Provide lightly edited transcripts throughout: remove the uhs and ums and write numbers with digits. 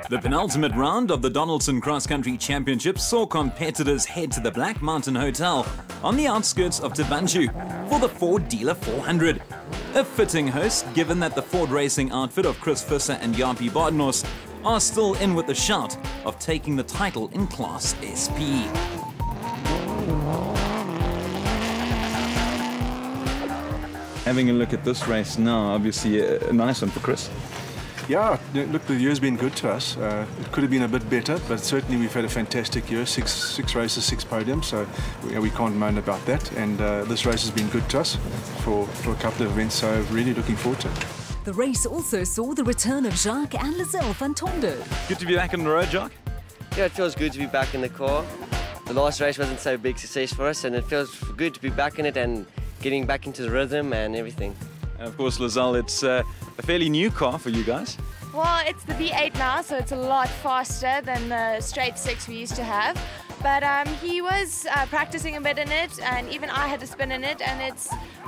The penultimate round of the Donaldson Cross Country Championship saw competitors head to the Black Mountain Hotel on the outskirts of Thaba Nchu for the Ford Dealer 400. A fitting host, given that the Ford racing outfit of Visser and Japie Badenhorst are still in with the shout of taking the title in Class SP. Having a look at this race now, obviously a nice one for Chris. Yeah, look, the year's been good to us. It could have been a bit better, but certainly we've had a fantastic year. Six races, 6 podiums, so we can't moan about that. And this race has been good to us for a couple of events, so really looking forward to it. The race also saw the return of Jacques and Lizelle van Tonder. Good to be back on the road, Jacques. Yeah, it feels good to be back in the car. The last race wasn't so big success for us, and it feels good to be back in it and getting back into the rhythm and everything. And of course, Lizelle, it's a fairly new car for you guys. Well, it's the V8 now, so it's a lot faster than the straight 6 we used to have. But he was practicing a bit in it, and even I had to spin in it, and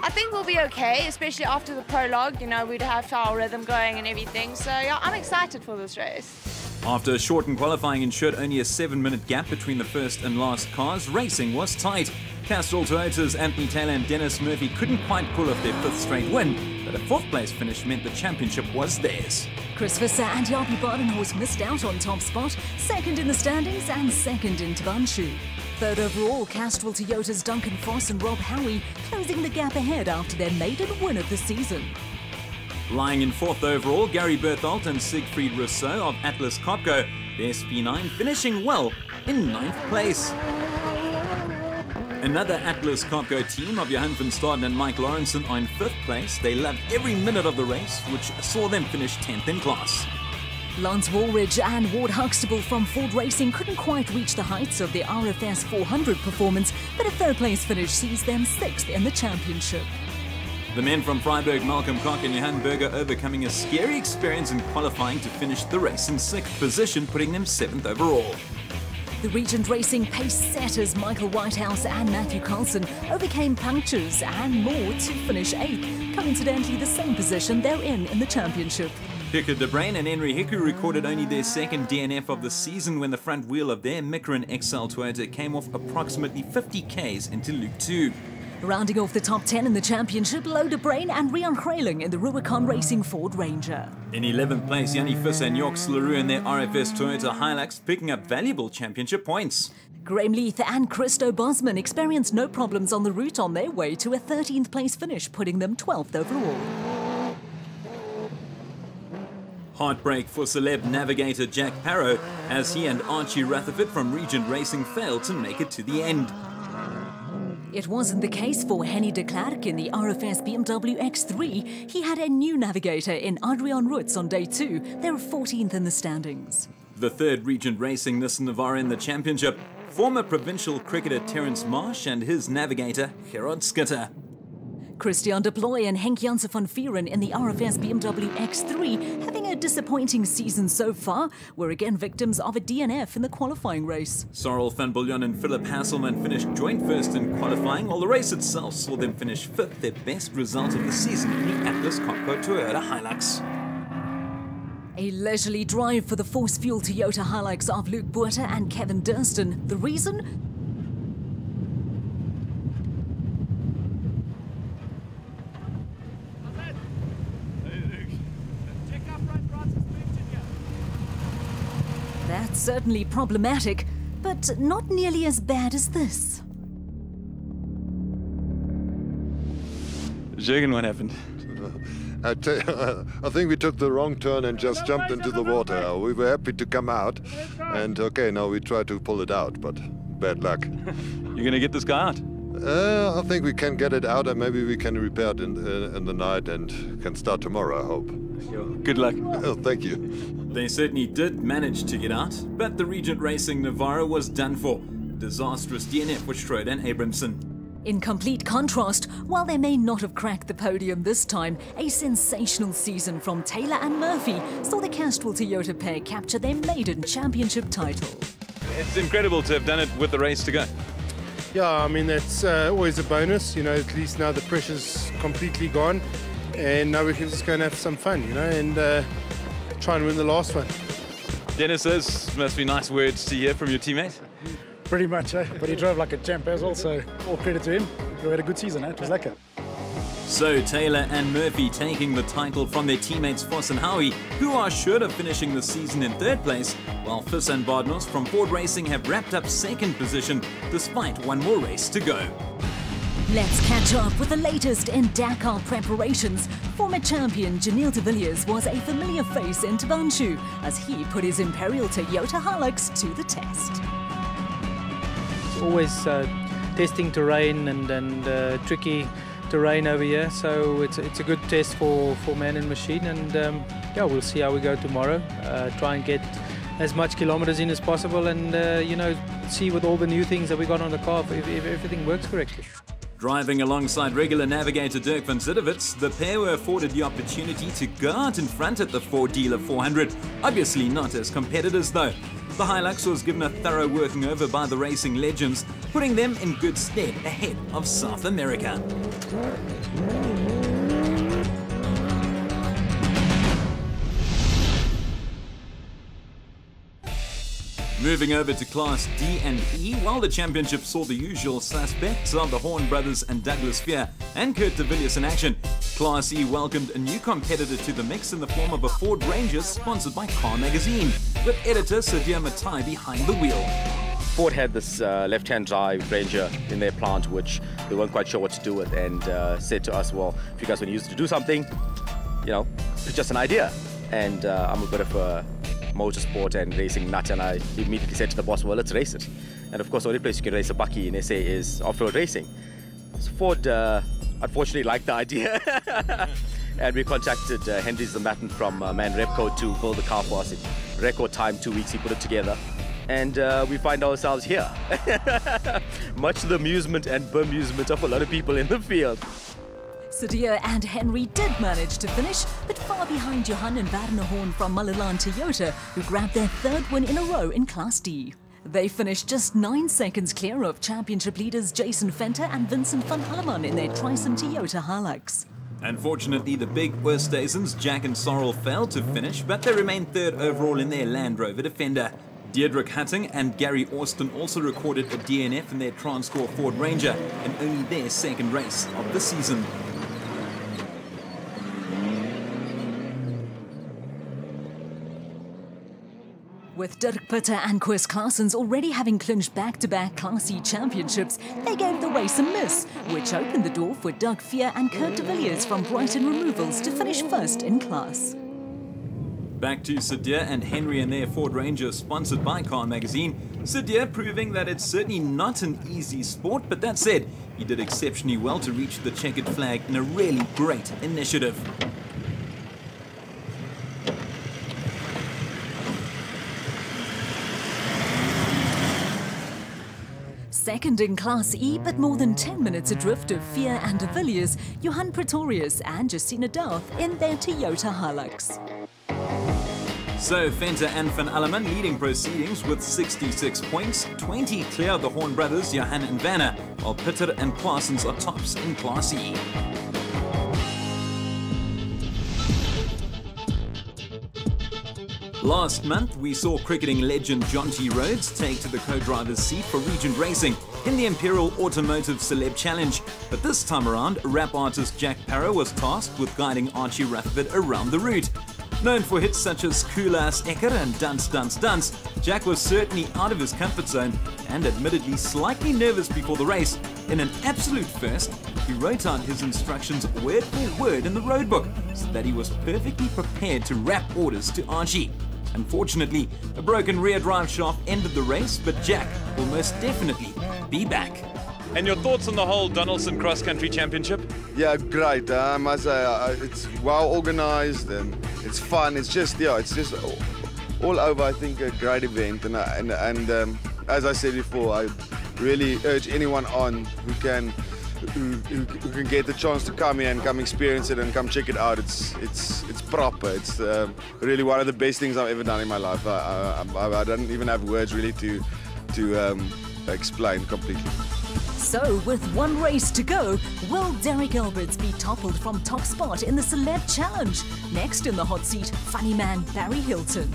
I think we'll be okay, especially after the prologue. You know, we'd have our rhythm going and everything. So yeah, I'm excited for this race. After a shortened qualifying ensured only a 7-minute gap between the first and last cars, racing was tight. Castrol Toyota's Anthony Taylor and Dennis Murphy couldn't quite pull off their 5th straight win, but a 4th place finish meant the championship was theirs. Chris Visser and Japie Badenhorst missed out on top spot, 2nd in the standings and 2nd in Thaba Nchu. 3rd overall, Castrol Toyota's Duncan Foss and Rob Howie closing the gap ahead after their maiden win of the season. Lying in 4th overall, Gary Berthold and Siegfried Rousseau of Atlas Copco, the SP9 finishing well in 9th place. Another Atlas Copco team of Johan van Staden and Mike Lawrenson are in 5th place. They loved every minute of the race, which saw them finish 10th in class. Lance Woolridge and Ward Huxtable from Ford Racing couldn't quite reach the heights of their RFS 400 performance, but a 3rd place finish sees them 6th in the championship. The men from Freiburg, Malcolm Koch and Johan Berger, overcoming a scary experience in qualifying to finish the race in 6th position, putting them 7th overall. The Regent Racing pace setters Michael Whitehouse and Matthew Carlson overcame punctures and more to finish 8th, coincidentally the same position they're in the championship. Hicker De Bruyn and Henry Hiku recorded only their 2nd DNF of the season when the front wheel of their Micron XL Toyota came off approximately 50 Ks into Loop 2. Rounding off the top 10 in the championship, Lo De Bruyn and Rian Grayling in the Rubicon Racing Ford Ranger. In 11th place, Jannie Visser and Jorg Leroux in their RFS Toyota Hilux, picking up valuable championship points. Graham Leith and Christo Bosman experienced no problems on the route on their way to a 13th place finish, putting them 12th overall. Heartbreak for celeb navigator Jack Parrow, as he and Archie Rutherford from Regent Racing failed to make it to the end. It wasn't the case for Henny de Klerk in the RFS BMW X3. He had a new navigator in Adrian Rutz on day 2. They were 14th in the standings. The 3rd Regent Racing Nissan Navara in the championship, former provincial cricketer Terence Marsh and his navigator Gerard Skitter. Christian de Ploy and Henk Janssen van Vieren in the RFS BMW X3, having a disappointing season so far, were again victims of a DNF in the qualifying race. Sorrel van Bouillon and Philip Hasselman finished joint 1st in qualifying, while the race itself saw them finish 5th, their best result of the season in the Atlas Copco Toyota Hilux. A leisurely drive for the Force Fuel Toyota Hilux of Luke Buerter and Kevin Durston. The reason? That's certainly problematic, but not nearly as bad as this. Jürgen, what happened? I think we took the wrong turn and just jumped into the water. We were happy to come out, and okay, now we try to pull it out, but bad luck. You're going to get this guy out? I think we can get it out, and maybe we can repair it in the night and can start tomorrow, I hope. Good luck. Oh, thank you. They certainly did manage to get out, but the Regent Racing Navara was done for. Disastrous DNF for Schroeder and Abramson. In complete contrast, while they may not have cracked the podium this time, a sensational season from Taylor and Murphy saw the Castrol Toyota pair capture their maiden championship title. It's incredible to have done it with the race to go. Yeah, I mean, that's always a bonus, you know, at least now the pressure's completely gone, and now we can just go and have some fun, you know, and try and win the last one. Dennis, those must be nice words to hear from your teammate. Pretty much, eh? But he drove like a champ as well, so all credit to him. We had a good season, eh? It was lekker. So Taylor and Murphy taking the title from their teammates Voss and Howie, who are sure of finishing the season in third place, while Visser and Badenhorst from Ford Racing have wrapped up second position despite one more race to go. Let's catch up with the latest in Dakar preparations. Former champion Janelle de Villiers was a familiar face in Thaba Nchu as he put his Imperial Toyota Hilux to the test. It's always testing terrain and tricky terrain over here, so it's a good test for man and machine, and yeah, we'll see how we go tomorrow. Try and get as much kilometers in as possible, and you know, see with all the new things that we got on the car if everything works correctly. Driving alongside regular navigator Dirk van Zittewitz, the pair were afforded the opportunity to go out in front at the Ford Dealer 400. Obviously not as competitors though. The Hilux was given a thorough working over by the racing legends, putting them in good stead ahead of South America. Moving over to Class D and E, while the championship saw the usual suspects of the Horn brothers and Douglas Fear and Kurt de Villiers in action, Class E welcomed a new competitor to the mix in the form of a Ford Ranger sponsored by Car Magazine, with editor Sadia Matai behind the wheel. Ford had this left-hand drive Ranger in their plant, which they weren't quite sure what to do with, and said to us, well, if you guys want to use it to do something, you know, it's just an idea. And I'm a bit of a motorsport and racing nut, and I immediately said to the boss, well, let's race it. And of course, the only place you can race a bakkie in SA is off-road racing. So Ford unfortunately liked the idea, and we contacted Henry Zamatin from Man Repco to build the car for us in record time, 2 weeks. He put it together, and we find ourselves here, much to the amusement and bemusement of a lot of people in the field. Sadia and Henry did manage to finish, but far behind Johan and Badenhorst from Malalan Toyota, who grabbed their third win in a row in Class D. They finished just 9 seconds clear of championship leaders Jason Venter and Vincent van Alleman in their Trison Toyota Hilux. Unfortunately, the big Oosthuizens, Jack and Sorrel, failed to finish, but they remained third overall in their Land Rover Defender. Deirdre Hutting and Gary Austin also recorded a DNF in their Transcore Ford Ranger, in only their second race of the season. With Dirk Pitter and Chris Claessens already having clinched back-to-back Class E championships, they gave the race a miss, which opened the door for Doug Fear and Kurt de Villiers from Brighton Removals to finish first in class. Back to Sadia and Henry and their Ford Ranger sponsored by Car Magazine. Sadia proving that it's certainly not an easy sport, but that said, he did exceptionally well to reach the checkered flag in a really great initiative. Second in Class E, but more than 10 minutes adrift of Fear and de Villiers, Johan Pretorius and Justina Darth in their Toyota Hilux. So Venter and Van Alleman leading proceedings with 66 points, 20 clear of the Horn brothers Johan and Vanna, while Pitter and Claessens are tops in Class E. Last month, we saw cricketing legend John T. Rhodes take to the co-driver's seat for Regent Racing in the Imperial Automotive Celeb Challenge. But this time around, rap artist Jack Parrow was tasked with guiding Archie Rutherford around the route. Known for hits such as Cool Ass Ecker and Dance Dance Dance, Jack was certainly out of his comfort zone and admittedly slightly nervous before the race. In an absolute first, he wrote out his instructions word for word in the roadbook so that he was perfectly prepared to rap orders to Archie. Unfortunately, a broken rear drive shaft ended the race, but Jack will most definitely be back. And your thoughts on the whole Donaldson Cross Country Championship? Yeah, great. I must say, it's well organized and it's fun. It's just, yeah, it's just all over, I think, a great event. And as I said before, I really urge anyone on who can get the chance to come here and come experience it and come check it out. It's proper. It's really one of the best things I've ever done in my life. I don't even have words really to explain completely. So, with one race to go, will Derek Alberts be toppled from top spot in the Celeb Challenge? Next in the hot seat, funny man Barry Hilton.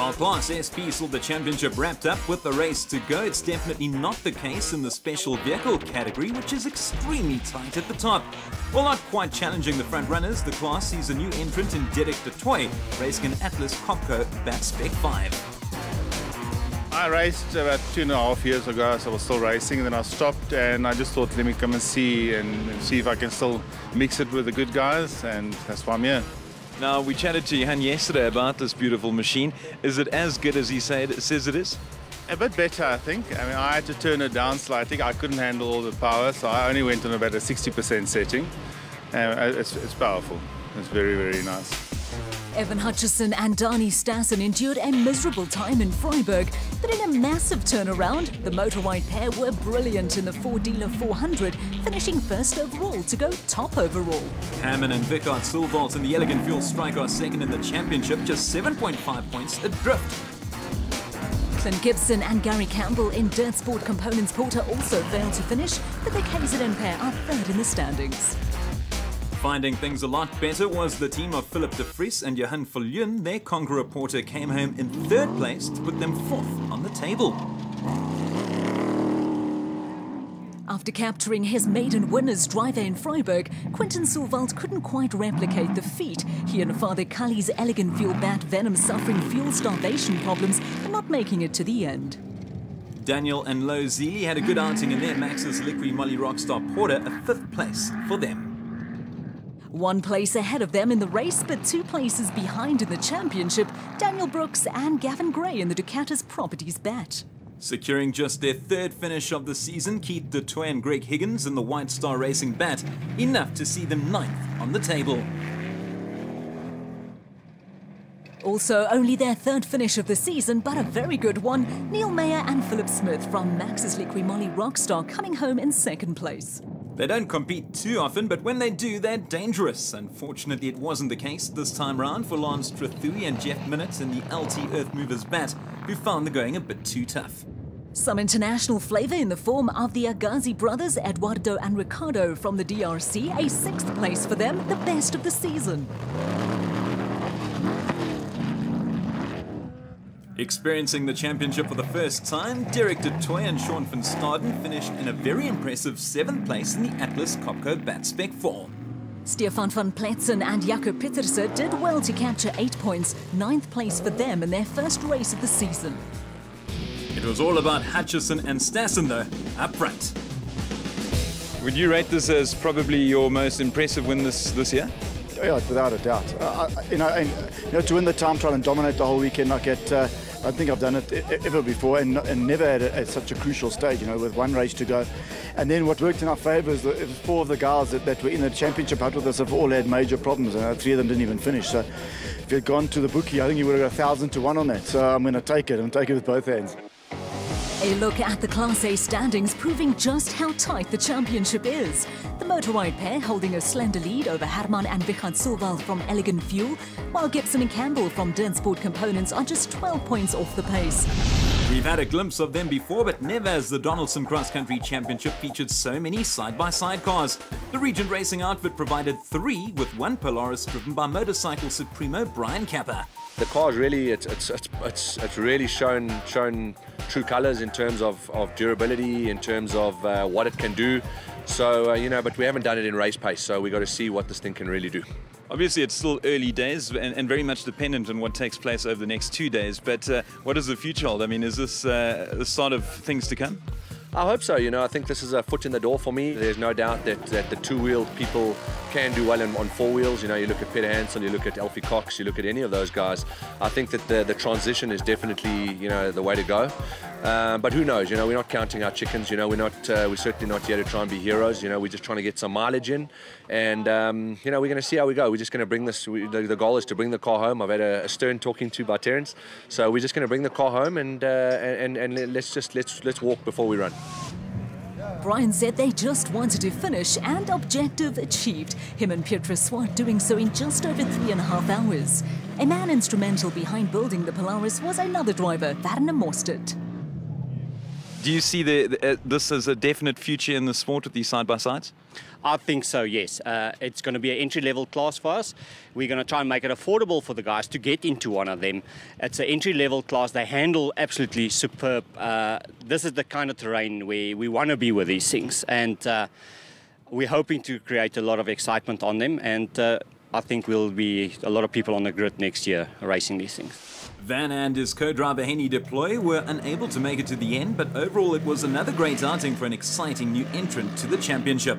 While Class SP saw the championship wrapped up with the race to go, it's definitely not the case in the special vehicle category, which is extremely tight at the top. While not quite challenging the front runners, the class sees a new entrant in Derek de Toy, racing an Atlas Copco Bat Spec 5. I raced about 2.5 years ago, so I was still racing, and then I stopped and I just thought, let me come and see if I can still mix it with the good guys, and that's why I'm here. Now, we chatted to Johan yesterday about this beautiful machine. Is it as good as he says it is? A bit better, I think. I mean, I had to turn it down slightly. I couldn't handle all the power, so I only went on about a 60% setting. It's powerful. It's very, very nice. Evan Hutchison and Dani Stassen endured a miserable time in Freiburg, but in a massive turnaround, the motor-white pair were brilliant in the 4-dealer 400, finishing first overall to go top overall. Hammond and Vickard Silvalt in the Elegant Fuel Strike are second in the championship, just 7.5 points adrift. Clint Gibson and Gary Campbell in Dirt Sport Components Porter also failed to finish, but the KZN pair are third in the standings. Finding things a lot better was the team of Philip de Vries and Johan Viljoen. Their Conqueror Porter came home in third place to put them fourth on the table. After capturing his maiden winner's driver in Freiburg, Quinton Silvalt couldn't quite replicate the feat. He and Father Cully's Elegant Fuel Bat Venom suffering fuel starvation problems and not making it to the end. Daniel and Lo Zealy had a good outing in their Maxis Liquid Molly Rockstar Porter, a fifth place for them. 1 place ahead of them in the race, but 2 places behind in the championship, Daniel Brooks and Gavin Gray in the Ducatis Properties Bat. Securing just their third finish of the season, Keith de Toy and Greg Higgins in the White Star Racing Bat, enough to see them 9th on the table. Also, only their third finish of the season, but a very good one, Neil Mayer and Philip Smith from Maxis Liquid Molly Rockstar coming home in second place. They don't compete too often, but when they do, they're dangerous. Unfortunately, it wasn't the case this time round for Lance Trethui and Jeff Minnett in the LT Earth Movers Bat, who found the going a bit too tough. Some international flavour in the form of the Agazi brothers, Eduardo and Ricardo from the DRC, a 6th place for them, the best of the season. Experiencing the championship for the first time, Derek de Toy and Sean van Staden finished in a very impressive 7th place in the Atlas Copco Bat Spec 4. Stefan van Pletzen and Jaco Pieterse did well to capture 8 points, 9th place for them in their first race of the season. It was all about Hutchison and Stassen though, up front. Would you rate this as probably your most impressive win this year? Yeah, without a doubt. To win the time trial and dominate the whole weekend like that, I think I've done it ever before, and never at such a crucial stage, with 1 race to go. And then what worked in our favour is that 4 of the guys that were in the championship out with us have all had major problems, and 3 of them didn't even finish. So if you'd gone to the bookie, I think you would have got 1,000 to 1 on that. So I'm going to take it, and take it with both hands. A look at the Class A standings proving just how tight the championship is. The motor-white pair holding a slender lead over Herman and Vichard Silval from Elegant Fuel, while Gibson and Campbell from Dirt Sport Components are just 12 points off the pace. We've had a glimpse of them before, but never has the Donaldson Cross Country Championship featured so many side-by-side cars. The Regent Racing outfit provided 3, with 1 Polaris driven by motorcycle supremo Brian Kappa. The car's really, it's really shown true colours in terms of durability, in terms of what it can do. So, but we haven't done it in race pace, so we've got to see what this thing can really do. Obviously, it's still early days and very much dependent on what takes place over the next 2 days. But what does the future hold? I mean, is this the start of things to come? I hope so. I think this is a foot in the door for me. There's no doubt that the 2-wheeled people can do well on 4 wheels. You look at Peter Hansen, you look at Alfie Cox, you look at any of those guys. I think that the transition is definitely, the way to go. But who knows? We're not counting our chickens. We're certainly not here to try and be heroes. We're just trying to get some mileage in, and we're going to see how we go. We're just going to bring this. The goal is to bring the car home. I've had a stern talking to by Terence, so we're just going to bring the car home and let's walk before we run. Brian said they just wanted to finish, and objective achieved. Him and Pieter Swart doing so in just over 3.5 hours. A man instrumental behind building the Polaris was another driver, Werner Mostert. Do you see this as a definite future in the sport with these side-by-sides? I think so, yes. It's going to be an entry-level class for us. We're going to try and make it affordable for the guys to get into one of them. It's an entry-level class. They handle absolutely superb. This is the kind of terrain where we want to be with these things. And we're hoping to create a lot of excitement on them. And I think we'll be a lot of people on the grid next year racing these things. Van and his co-driver Henny Deploy were unable to make it to the end, but overall it was another great outing for an exciting new entrant to the championship.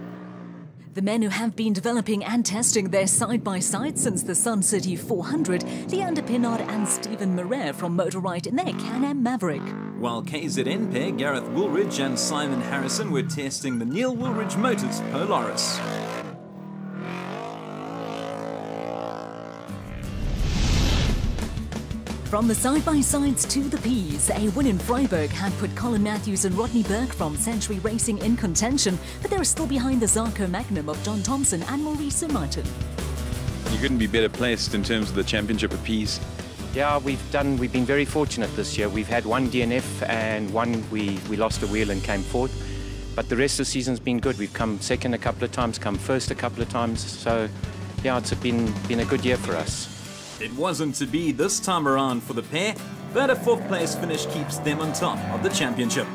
The men who have been developing and testing their side-by-side since the Sun City 400, Leander Pinnard and Stephen Marais from Motorride in their Can-Am Maverick. While KZN pair Gareth Woolridge and Simon Harrison were testing the Neil Woolridge Motors Polaris. From the side-by-sides to the Ps, a win in Freiburg had put Colin Matthews and Rodney Burke from Century Racing in contention, but they're still behind the Zarco Magnum of John Thompson and Maurice Martin. You couldn't be better placed in terms of the championship of Ps. Yeah, we've been very fortunate this year. We've had one DNF and one we lost a wheel and came fourth, but the rest of the season's been good. We've come second a couple of times, come first a couple of times, so yeah, it's been a good year for us. It wasn't to be this time around for the pair, but a fourth place finish keeps them on top of the championship.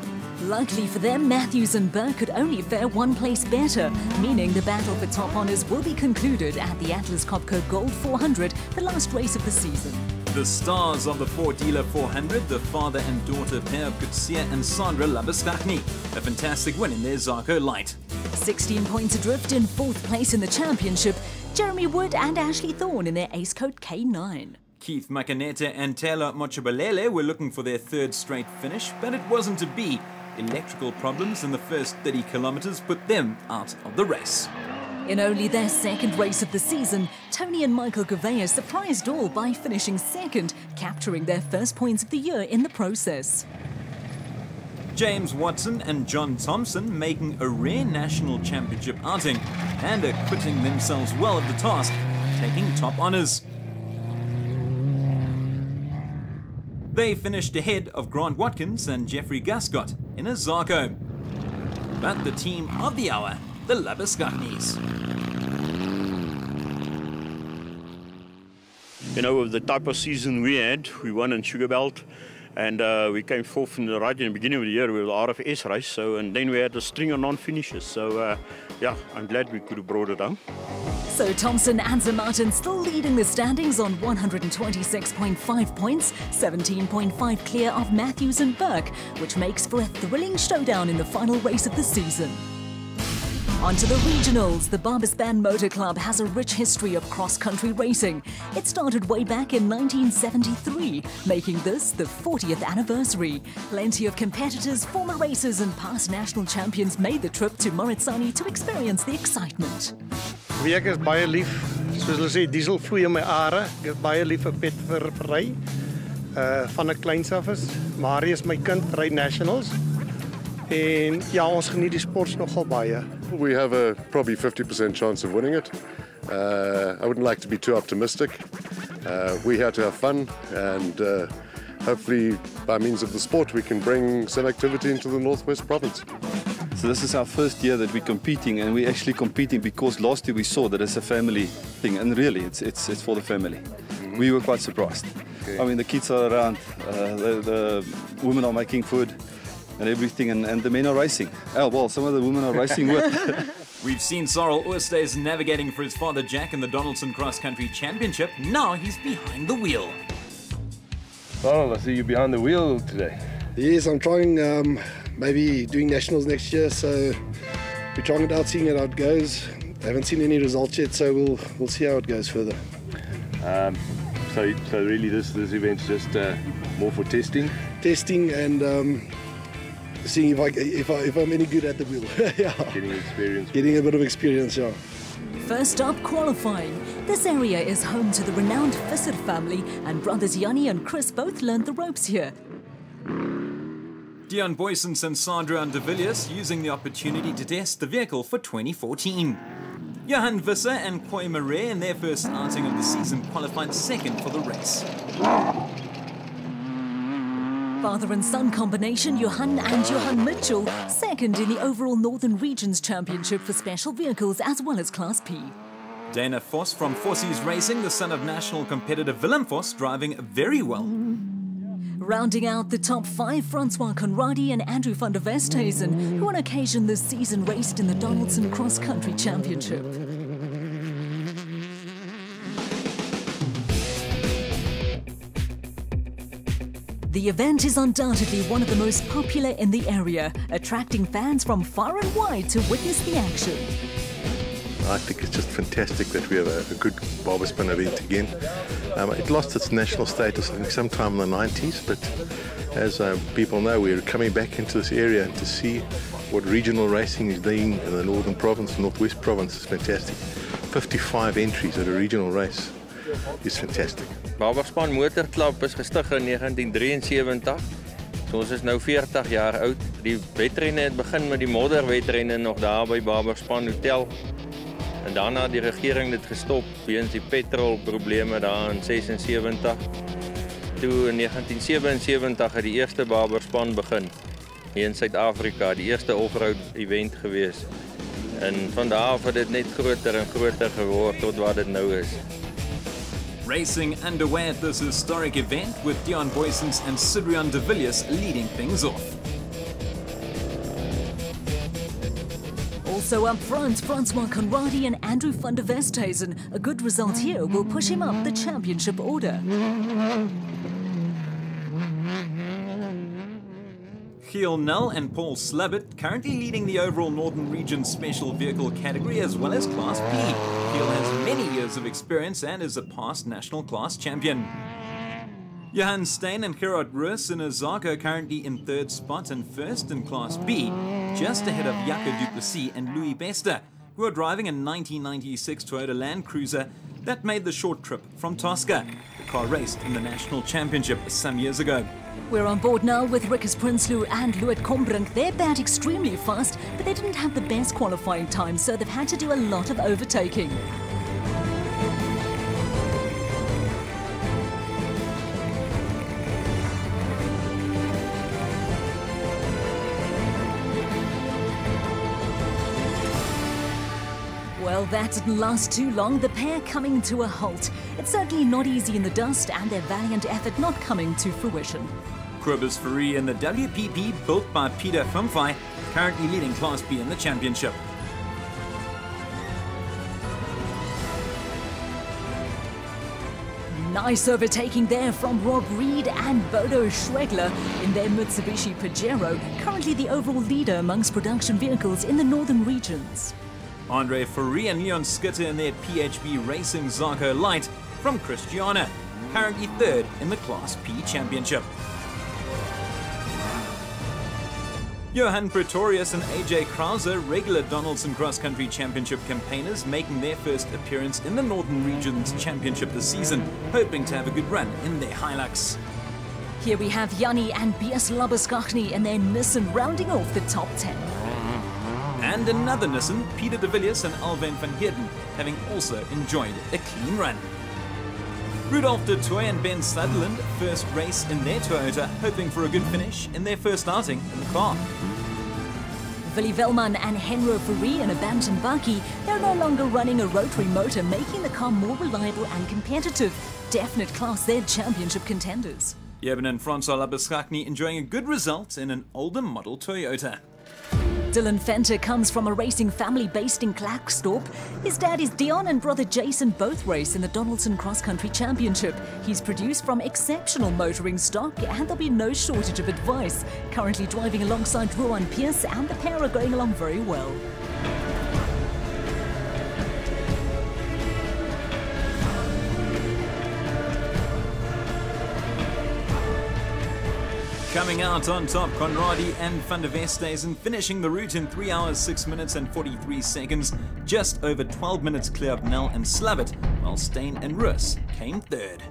Luckily for them, Matthews and Burke could only fare one place better, meaning the battle for top honours will be concluded at the Atlas Copco Gold 400, the last race of the season. The stars of the four-dealer 400, the father and daughter pair of Kutsia and Sandra Labuschagne, a fantastic win in their Zarco Light. 16 points adrift in fourth place in the championship, Jeremy Wood and Ashley Thorne in their Ace Coat K9. Keith Makaneta and Taylor Mochabalele were looking for their third straight finish, but it wasn't to be. Electrical problems in the first 30 kilometers put them out of the race. In only their second race of the season, Tony and Michael Gouveia surprised all by finishing second, capturing their first points of the year in the process. James Watson and John Thompson making a rare national championship outing and acquitting themselves well of the task, taking top honours. They finished ahead of Grant Watkins and Jeffrey Gascott in a Zarco. But the team of the hour, the Labuschagnys. You know, with the type of season we had, we won in Sugarbelt. And we came fourth in the right in the beginning of the year with the RFS race. And then we had a string of non-finishes. So, yeah, I'm glad we could have brought it home. So Thompson and Sir Martin still leading the standings on 126.5 points, 17.5 clear of Matthews and Burke, which makes for a thrilling showdown in the final race of the season. On to the regionals. The Barbispan Motor Club has a rich history of cross-country racing. It started way back in 1973, making this the 40th anniversary. Plenty of competitors, former racers and past national champions made the trip to Moritsani to experience the excitement. Ek is baie lief, soos hulle sê, diesel vloei in my are. Ek is baie lief vir pet vir ry. Van 'n kleins af is. Marie is my kind, ry nationals. En ja, ons geniet die sport nogal baie. We have a probably 50% chance of winning it. I wouldn't like to be too optimistic. We're here to have fun, and hopefully by means of the sport we can bring some activity into the Northwest Province. So this is our first year that we're competing, and we're actually competing because last year we saw that it's a family thing, and really it's for the family. We were quite surprised. Okay. I mean, the kids are around, the women are making food and everything, and the men are racing. Oh, well, some of the women are racing with. We've seen Sorrel Oosthuizen navigating for his father Jack in the Donaldson Cross Country Championship. Now he's behind the wheel. Sorrel, I see you behind the wheel today. Yes, I'm trying maybe doing nationals next year, so we're trying it out, seeing how it goes. I haven't seen any results yet, so we'll see how it goes further. So really this event's just more for testing? Testing and seeing if I'm any good at the wheel. Yeah. Getting experience. Getting a bit of experience, yeah. First up, qualifying. This area is home to the renowned Visser family, and brothers Yanni and Chris both learned the ropes here. Dion Boysons and Sandra de Villiers using the opportunity to test the vehicle for 2014. Johan Visser and Koi Marais in their first outing of the season qualified second for the race. Father and son combination, Johan and Johan Mitchell, second in the overall Northern Regions Championship for special vehicles as well as Class P. Dana Vos from Fossies Racing, the son of national competitor Willem Vos, driving very well. Rounding out the top 5, Francois Conradi and Andrew van der Westhuizen, who on occasion this season raced in the Donaldson Cross Country Championship. The event is undoubtedly one of the most popular in the area, attracting fans from far and wide to witness the action. I think it's just fantastic that we have a good barber spin event again. It lost its national status, I think, sometime in the 90s, but as people know, we're coming back into this area, and to see what regional racing is doing in the Northern Province, Northwest Province, is fantastic. 55 entries at a regional race is fantastic. Barberspan Motorklub is gestig in 1973. So ons is nou 40 jaar oud. Die wedrenne het begin met die modderwedrenne nog daar by Barberspan Hotel. En daarna die regering dit gestop weens die petrolprobleme daar in 76. Toe in 1977 het die eerste Barberspan begin hier in Suid-Afrika, die eerste off-road event gewees. En van daar af het dit net groter en groter geword tot wat dit nou is. Racing underway at this historic event with Dion Boysens and Sidrian de Villiers leading things off. Also up front, Francois Conradi and Andrew van der Westhuizen. A good result here will push him up the championship order. Giel Nel and Paul Slabbert currently leading the overall Northern Region Special Vehicle category as well as Class P. Giel has many years of experience and is a past national class champion. Johan Stein and Gerard Roos in a Zarko currently in 3rd spot and 1st in Class B, just ahead of Jaco Duplessis and Louis Bester, who are driving a 1996 Toyota Land Cruiser that made the short trip from Tosca. The car raced in the National Championship some years ago. We're on board now with Rickers Prinsloo and Louis Kombrink. They're bat extremely fast, but they didn't have the best qualifying time, so they've had to do a lot of overtaking. Well, that didn't last too long, the pair coming to a halt. It's certainly not easy in the dust and their valiant effort not coming to fruition. Kobus Fourie in the WPP built by Peter Fumfai, currently leading Class B in the championship. Nice overtaking there from Rob Reed and Bodo Schwegler in their Mitsubishi Pajero, currently the overall leader amongst production vehicles in the northern regions. Andre Fourie and Leon Skitter in their PHB Racing Zarko Light from Christiana, currently 3rd in the Class P championship. Johan Pretorius and AJ Krauser, regular Donaldson Cross Country Championship campaigners, making their first appearance in the Northern Regions Championship this season, hoping to have a good run in their Hilux. Here we have Jannie and B.S. Labuschagne and their Nissan rounding off the top 10. And another Nissan, Peter de Villiers and Alwyn van Heerden, having also enjoyed a clean run. Rudolf de Toy and Ben Sutherland, first race in their Toyota, hoping for a good finish in their first outing in the car. Willy Velman and Henro Fourie in a Bantam Bakkie, they're no longer running a rotary motor, making the car more reliable and competitive. Definite Class Z championship contenders. Jeben and Francois Labuschagne enjoying a good result in an older model Toyota. Dylan Fenter comes from a racing family based in Klerksdorp. His dad is Dion and brother Jason both race in the Donaldson Cross Country Championship. He's produced from exceptional motoring stock and there'll be no shortage of advice. Currently driving alongside Rowan Pierce and the pair are going along very well. Coming out on top, Conradi and van der Westhuizen finishing the route in 3 hours, 6 minutes and 43 seconds, just over 12 minutes clear of Nel and Slabbert, while Stein and Roos came 3rd.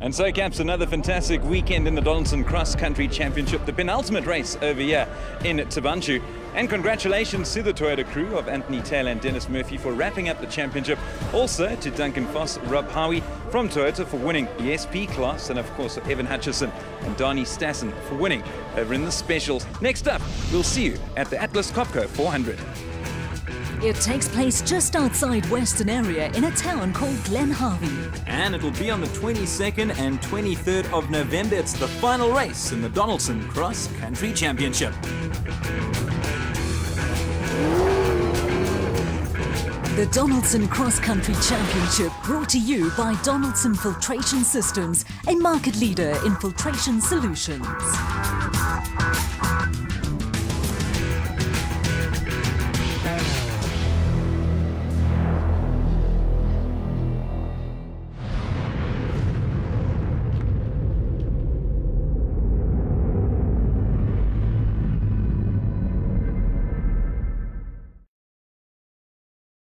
And so caps another fantastic weekend in the Donaldson Cross Country Championship, the penultimate race over here in Thaba Nchu. And congratulations to the Toyota crew of Anthony Taylor and Dennis Murphy for wrapping up the championship. Also to Duncan Foss, Rob Howie from Toyota for winning the SP class, and of course Evan Hutchison and Donnie Stassen for winning over in the specials. Next up, we'll see you at the Atlas Copco 400. It takes place just outside Western area in a town called Glen Harvey. And it'll be on the 22nd and 23rd of November. It's the final race in the Donaldson Cross Country Championship. The Donaldson Cross Country Championship, brought to you by Donaldson Filtration Systems, a market leader in filtration solutions.